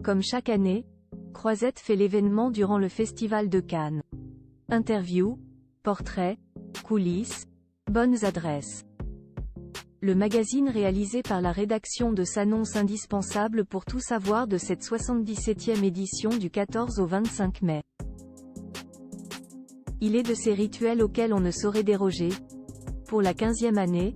Comme chaque année, Croisette fait l'événement durant le Festival de Cannes. Interviews, portraits, coulisses, bonnes adresses. Le magazine réalisé par la rédaction de s'annonce indispensable pour tout savoir de cette 77e édition du 14 au 25 mai. Il est de ces rituels auxquels on ne saurait déroger. Pour la 15e année,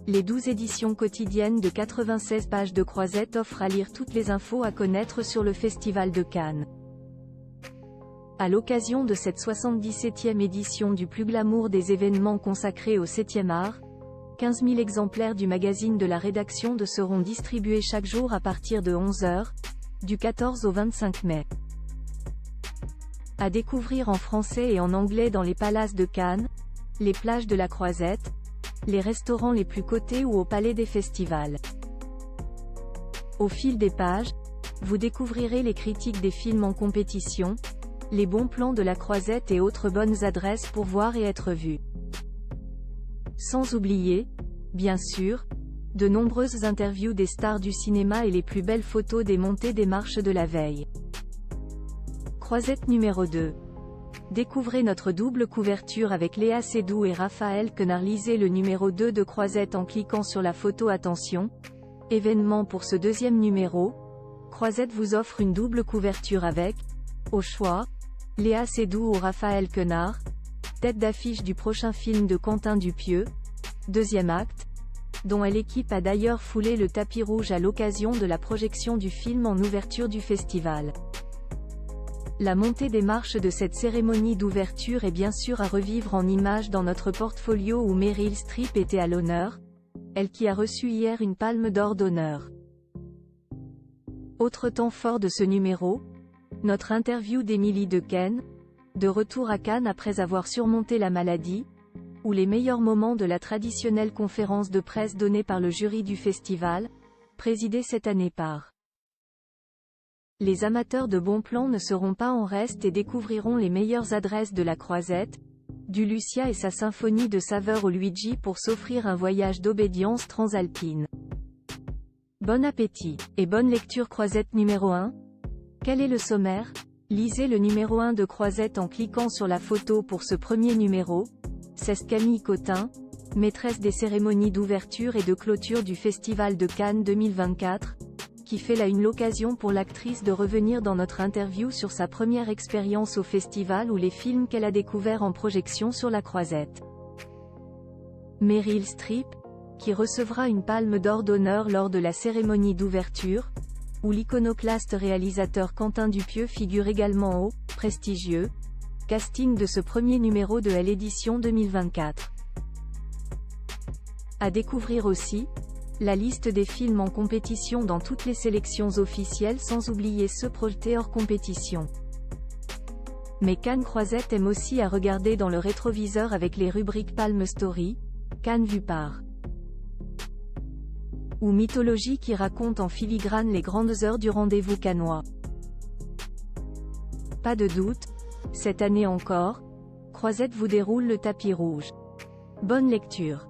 les 12 éditions quotidiennes de 96 pages de Croisette offrent à lire toutes les infos à connaître sur le Festival de Cannes. À l'occasion de cette 77e édition du plus glamour des événements consacrés au 7e art, 15 000 exemplaires du magazine de la rédaction seront distribués chaque jour à partir de 11 h, du 14 au 25 mai. À découvrir en français et en anglais dans les palaces de Cannes, les plages de la Croisette, les restaurants les plus cotés ou au palais des festivals. Au fil des pages, vous découvrirez les critiques des films en compétition, les bons plans de la Croisette et autres bonnes adresses pour voir et être vus. Sans oublier, bien sûr, de nombreuses interviews des stars du cinéma et les plus belles photos des montées des marches de la veille. Croisette numéro 2. Découvrez notre double couverture avec Léa Seydoux et Raphaël Quenard. Lisez le numéro 2 de Croisette en cliquant sur la photo. Attention, événement pour ce deuxième numéro, Croisette vous offre une double couverture avec, au choix, Léa Seydoux ou Raphaël Quenard, tête d'affiche du prochain film de Quentin Dupieux, deuxième acte, dont l'équipe a d'ailleurs foulé le tapis rouge à l'occasion de la projection du film en ouverture du festival. La montée des marches de cette cérémonie d'ouverture est bien sûr à revivre en images dans notre portfolio où Meryl Streep était à l'honneur, elle qui a reçu hier une Palme d'Or d'honneur. Autre temps fort de ce numéro, notre interview d'Émilie Dequesne, de retour à Cannes après avoir surmonté la maladie, ou les meilleurs moments de la traditionnelle conférence de presse donnée par le jury du festival, présidée cette année par. Les amateurs de bons plans ne seront pas en reste et découvriront les meilleures adresses de la Croisette, du Lucia et sa symphonie de saveurs au Luigi pour s'offrir un voyage d'obédience transalpine. Bon appétit, et bonne lecture. Croisette numéro 1. Quel est le sommaire? Lisez le numéro 1 de Croisette en cliquant sur la photo pour ce premier numéro. C'est Camille Cotin, maîtresse des cérémonies d'ouverture et de clôture du Festival de Cannes 2024, qui fait la une. L'occasion pour l'actrice de revenir dans notre interview sur sa première expérience au festival ou les films qu'elle a découverts en projection sur la Croisette. Meryl Streep, qui recevra une Palme d'Or d'honneur lors de la cérémonie d'ouverture, où l'iconoclaste réalisateur Quentin Dupieux figure également au prestigieux casting de ce premier numéro de l'édition 2024. À découvrir aussi, la liste des films en compétition dans toutes les sélections officielles sans oublier ceux projetés hors compétition. Mais Cannes Croisette aime aussi à regarder dans le rétroviseur avec les rubriques Palme Story, Cannes vue par, ou Mythologie qui raconte en filigrane les grandes heures du rendez-vous cannois. Pas de doute, cette année encore, Croisette vous déroule le tapis rouge. Bonne lecture.